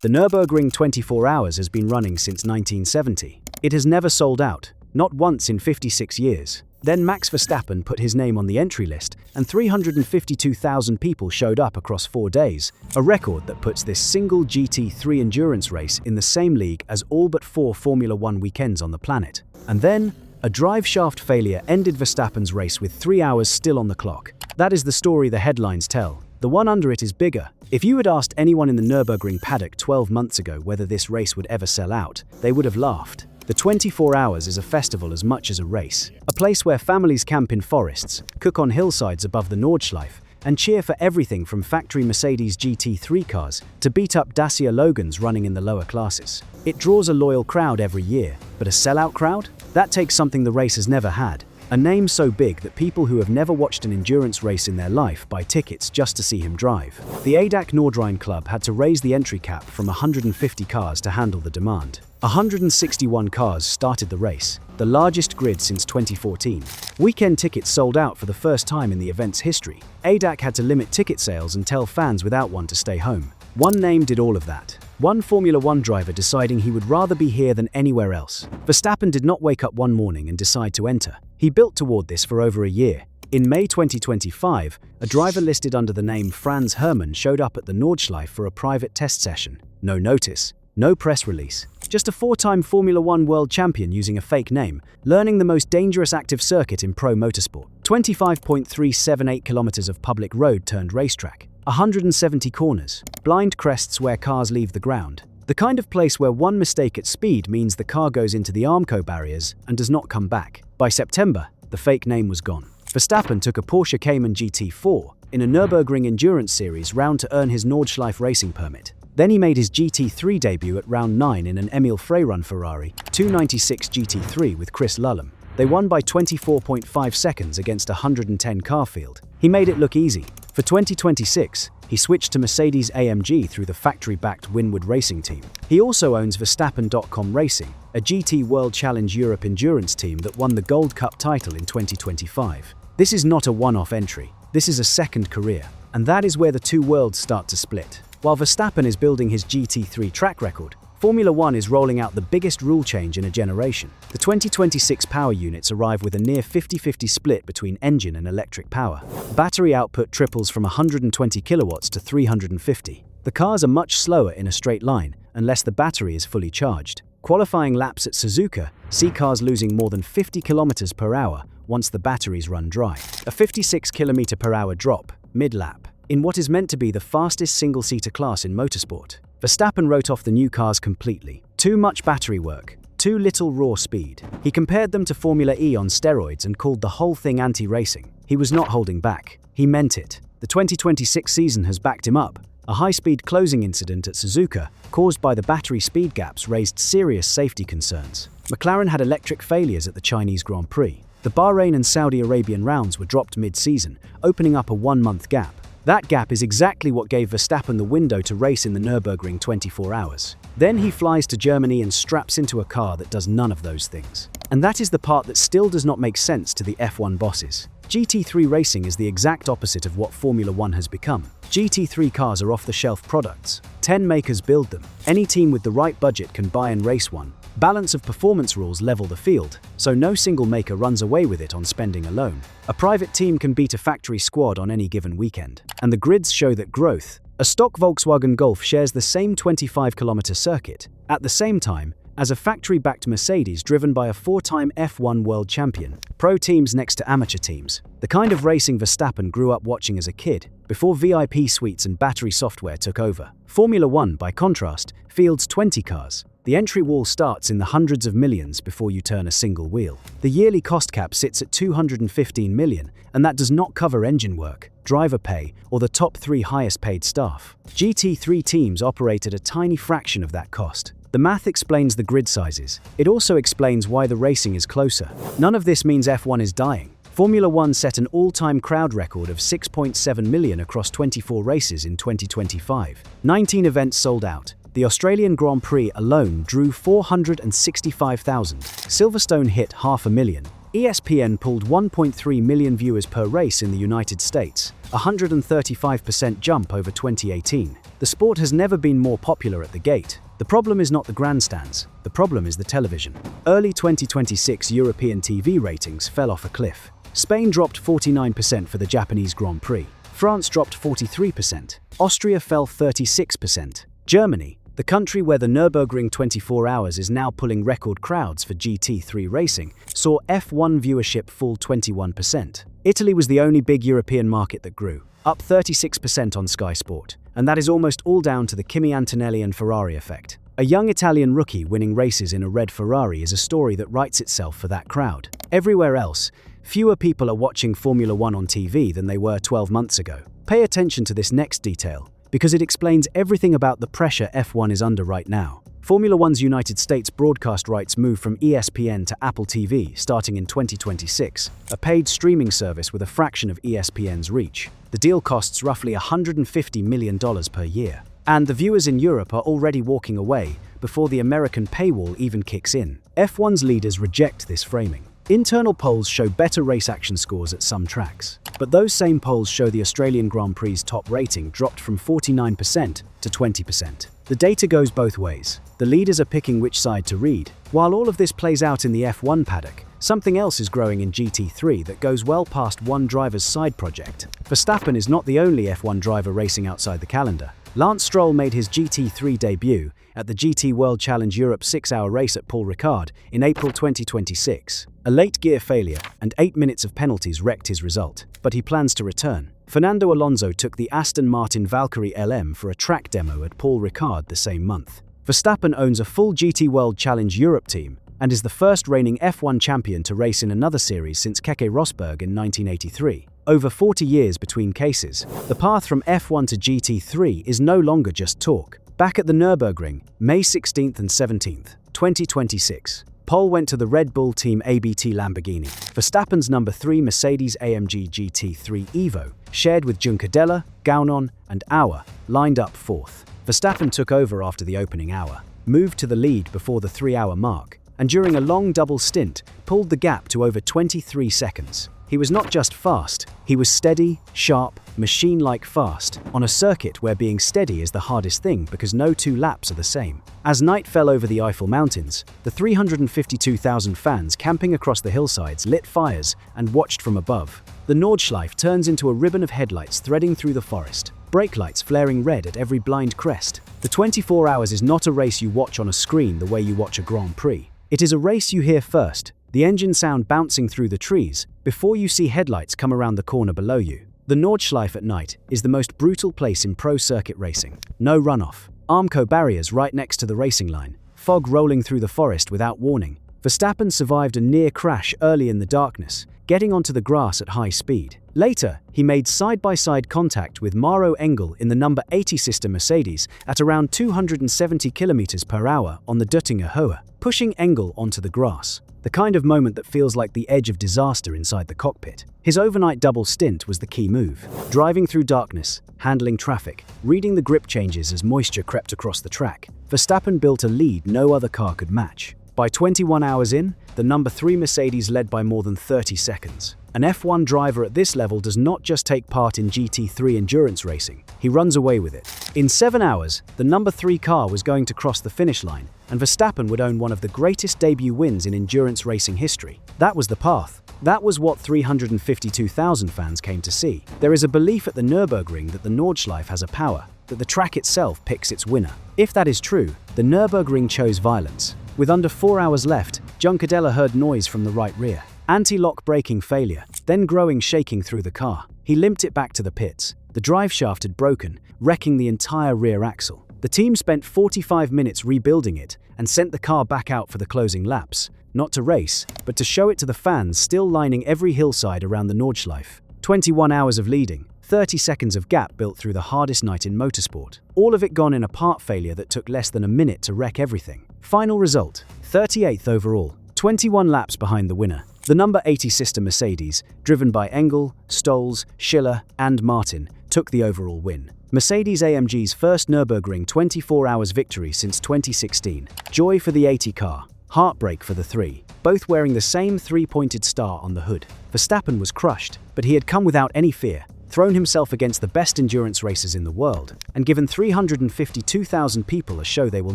The Nürburgring 24 hours has been running since 1970. It has never sold out, not once in 56 years. Then Max Verstappen put his name on the entry list, and 352,000 people showed up across 4 days, a record that puts this single GT3 endurance race in the same league as all but 4 Formula One weekends on the planet. And then, a drive shaft failure ended Verstappen's race with 3 hours still on the clock. That is the story the headlines tell. The one under it is bigger. If you had asked anyone in the Nürburgring paddock 12 months ago whether this race would ever sell out, they would have laughed. The 24 hours is a festival as much as a race. A place where families camp in forests, cook on hillsides above the Nordschleife, and cheer for everything from factory Mercedes GT3 cars to beat-up Dacia Logans running in the lower classes. It draws a loyal crowd every year, but a sellout crowd? That takes something the race has never had. A name so big that people who have never watched an endurance race in their life buy tickets just to see him drive. The ADAC Nordrhein Club had to raise the entry cap from 150 cars to handle the demand. 161 cars started the race, the largest grid since 2014. Weekend tickets sold out for the first time in the event's history. ADAC had to limit ticket sales and tell fans without one to stay home. One name did all of that. One Formula One driver deciding he would rather be here than anywhere else. Verstappen did not wake up one morning and decide to enter. He built toward this for over a year. In May 2025, a driver listed under the name Franz Hermann showed up at the Nordschleife for a private test session. No notice, no press release. Just a 4-time Formula One world champion using a fake name, learning the most dangerous active circuit in pro motorsport. 25.378 kilometers of public road turned racetrack. 170 corners, blind crests where cars leave the ground. The kind of place where one mistake at speed means the car goes into the Armco barriers and does not come back. By September, the fake name was gone. Verstappen took a Porsche Cayman GT4 in a Nürburgring endurance series round to earn his Nordschleife racing permit. Then he made his GT3 debut at round 9 in an Emil Frey-run Ferrari 296 GT3 with Chris Lullum. They won by 24.5 seconds against a 110 car field. He made it look easy. For 2026, he switched to Mercedes-AMG through the factory-backed Winwood Racing team. He also owns Verstappen.com Racing, a GT World Challenge Europe endurance team that won the Gold Cup title in 2025. This is not a one-off entry. This is a second career. And that is where the two worlds start to split. While Verstappen is building his GT3 track record, Formula One is rolling out the biggest rule change in a generation. The 2026 power units arrive with a near 50-50 split between engine and electric power. Battery output triples from 120 kilowatts to 350. The cars are much slower in a straight line, unless the battery is fully charged. Qualifying laps at Suzuka see cars losing more than 50 kilometers per hour once the batteries run dry. A 56 kilometer per hour drop, mid-lap, in what is meant to be the fastest single-seater class in motorsport. Verstappen wrote off the new cars completely. Too much battery work, too little raw speed. He compared them to Formula E on steroids and called the whole thing anti-racing. He was not holding back. He meant it. The 2026 season has backed him up. A high-speed closing incident at Suzuka, caused by the battery speed gaps, raised serious safety concerns. McLaren had electric failures at the Chinese Grand Prix. The Bahrain and Saudi Arabian rounds were dropped mid-season, opening up a 1-month gap. That gap is exactly what gave Verstappen the window to race in the Nürburgring 24 hours. Then he flies to Germany and straps into a car that does none of those things. And that is the part that still does not make sense to the F1 bosses. GT3 racing is the exact opposite of what Formula One has become. GT3 cars are off-the-shelf products. 10 makers build them. Any team with the right budget can buy and race one. Balance of performance rules level the field, so no single maker runs away with it on spending alone. A private team can beat a factory squad on any given weekend. And the grids show that growth. A stock Volkswagen Golf shares the same 25-kilometer circuit, at the same time, as a factory-backed Mercedes driven by a 4-time F1 world champion. Pro teams next to amateur teams. The kind of racing Verstappen grew up watching as a kid, before VIP suites and battery software took over. Formula One, by contrast, fields 20 cars. The entry wall starts in the hundreds of millions before you turn a single wheel. The yearly cost cap sits at 215 million, and that does not cover engine work, driver pay, or the top 3 highest paid staff. GT3 teams operate at a tiny fraction of that cost. The math explains the grid sizes. It also explains why the racing is closer. None of this means F1 is dying. Formula One set an all-time crowd record of 6.7 million across 24 races in 2025. 19 events sold out. The Australian Grand Prix alone drew 465,000. Silverstone hit 500,000. ESPN pulled 1.3 million viewers per race in the United States, a 135% jump over 2018. The sport has never been more popular at the gate. The problem is not the grandstands, the problem is the television. Early 2026 European TV ratings fell off a cliff. Spain dropped 49% for the Japanese Grand Prix. France dropped 43%. Austria fell 36%. Germany, the country where the Nürburgring 24 hours is now pulling record crowds for GT3 racing, saw F1 viewership fall 21%. Italy was the only big European market that grew, up 36% on Sky Sport. And that is almost all down to the Kimi Antonelli and Ferrari effect. A young Italian rookie winning races in a red Ferrari is a story that writes itself for that crowd. Everywhere else, fewer people are watching Formula One on TV than they were 12 months ago. Pay attention to this next detail, because it explains everything about the pressure F1 is under right now. Formula One's United States broadcast rights move from ESPN to Apple TV starting in 2026, a paid streaming service with a fraction of ESPN's reach. The deal costs roughly $150 million per year. And the viewers in Europe are already walking away before the American paywall even kicks in. F1's leaders reject this framing. Internal polls show better race action scores at some tracks, but those same polls show the Australian Grand Prix's top rating dropped from 49% to 20%. The data goes both ways. The leaders are picking which side to read. While all of this plays out in the F1 paddock, something else is growing in GT3 that goes well past one driver's side project. Verstappen is not the only F1 driver racing outside the calendar. Lance Stroll made his GT3 debut at the GT World Challenge Europe 6-hour race at Paul Ricard in April 2026. A late gear failure and 8 minutes of penalties wrecked his result, but he plans to return. Fernando Alonso took the Aston Martin Valkyrie LM for a track demo at Paul Ricard the same month. Verstappen owns a full GT World Challenge Europe team and is the first reigning F1 champion to race in another series since Keke Rosberg in 1983. Over 40 years between cases, the path from F1 to GT3 is no longer just talk. Back at the Nürburgring, May 16th and 17th, 2026, pole went to the Red Bull Team ABT Lamborghini. Verstappen's number 3 Mercedes-AMG GT3 Evo, shared with Juncadella, Gaunon, and Auer, lined up fourth. Verstappen took over after the opening hour, moved to the lead before the 3-hour mark, and during a long double stint, pulled the gap to over 23 seconds. He was not just fast, he was steady, sharp, machine-like fast, on a circuit where being steady is the hardest thing because no two laps are the same. As night fell over the Eifel Mountains, the 352,000 fans camping across the hillsides lit fires and watched from above. The Nordschleife turns into a ribbon of headlights threading through the forest, brake lights flaring red at every blind crest. The 24 hours is not a race you watch on a screen the way you watch a Grand Prix. It is a race you hear first, the engine sound bouncing through the trees, before you see headlights come around the corner below you. The Nordschleife at night is the most brutal place in pro circuit racing. No runoff, Armco barriers right next to the racing line, fog rolling through the forest without warning. Verstappen survived a near crash early in the darkness, getting onto the grass at high speed. Later, he made side-by-side contact with Maro Engel in the number 80 sister Mercedes at around 270 km/h on the Duttinger Höhe, pushing Engel onto the grass. The kind of moment that feels like the edge of disaster inside the cockpit. His overnight double stint was the key move. Driving through darkness, handling traffic, reading the grip changes as moisture crept across the track, Verstappen built a lead no other car could match. By 21 hours in, the number 3 Mercedes led by more than 30 seconds. An F1 driver at this level does not just take part in GT3 endurance racing, he runs away with it. In 7 hours, the number 3 car was going to cross the finish line, and Verstappen would own one of the greatest debut wins in endurance racing history. That was the path. That was what 352,000 fans came to see. There is a belief at the Nürburgring that the Nordschleife has a power, that the track itself picks its winner. If that is true, the Nürburgring chose violence. With under 4 hours left, Juncadella heard noise from the right rear. Anti-lock braking failure, then growing shaking through the car. He limped it back to the pits. The drive shaft had broken, wrecking the entire rear axle. The team spent 45 minutes rebuilding it and sent the car back out for the closing laps, not to race, but to show it to the fans still lining every hillside around the Nordschleife. 21 hours of leading, 30 seconds of gap built through the hardest night in motorsport. All of it gone in a part failure that took less than a minute to wreck everything. Final result, 38th overall, 21 laps behind the winner. The number 80 sister Mercedes, driven by Engel, Stolz, Schiller, and Martin, took the overall win. Mercedes-AMG's first Nürburgring 24 hours victory since 2016. Joy for the 80 car, heartbreak for the 3, both wearing the same 3-pointed star on the hood. Verstappen was crushed, but he had come without any fear. thrown himself against the best endurance racers in the world, and given 352,000 people a show they will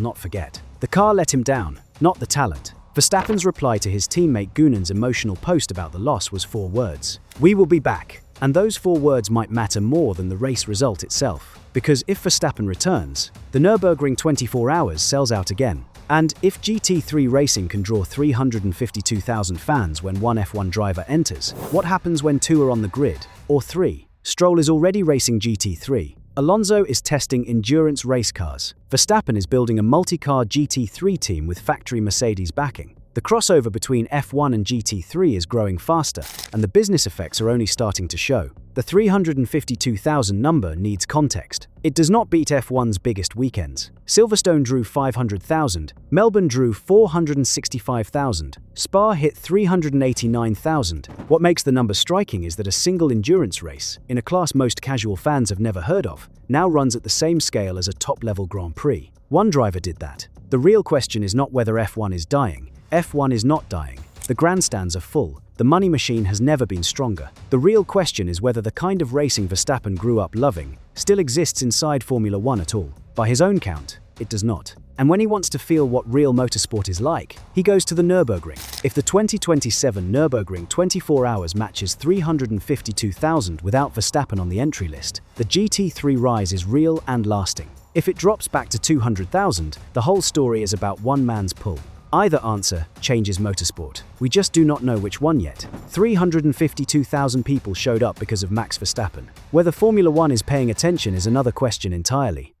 not forget. The car let him down, not the talent. Verstappen's reply to his teammate Gunnen's emotional post about the loss was 4 words. "We will be back." And those 4 words might matter more than the race result itself. Because if Verstappen returns, the Nürburgring 24 hours sells out again. And if GT3 racing can draw 352,000 fans when one F1 driver enters, what happens when 2 are on the grid? Or 3? Stroll is already racing GT3. Alonso is testing endurance race cars. Verstappen is building a multi-car GT3 team with factory Mercedes backing. The crossover between F1 and GT3 is growing faster, and the business effects are only starting to show. The 352,000 number needs context. It does not beat F1's biggest weekends. Silverstone drew 500,000, Melbourne drew 465,000, Spa hit 389,000. What makes the number striking is that a single endurance race, in a class most casual fans have never heard of, now runs at the same scale as a top-level Grand Prix. One driver did that. The real question is not whether F1 is dying. F1 is not dying. The grandstands are full. The money machine has never been stronger. The real question is whether the kind of racing Verstappen grew up loving still exists inside Formula 1 at all. By his own count, it does not. And when he wants to feel what real motorsport is like, he goes to the Nürburgring. If the 2027 Nürburgring 24 hours matches 352,000 without Verstappen on the entry list, the GT3 rise is real and lasting. If it drops back to 200,000, the whole story is about one man's pull. Either answer changes motorsport. We just do not know which one yet. 352,000 people showed up because of Max Verstappen. Whether Formula 1 is paying attention is another question entirely.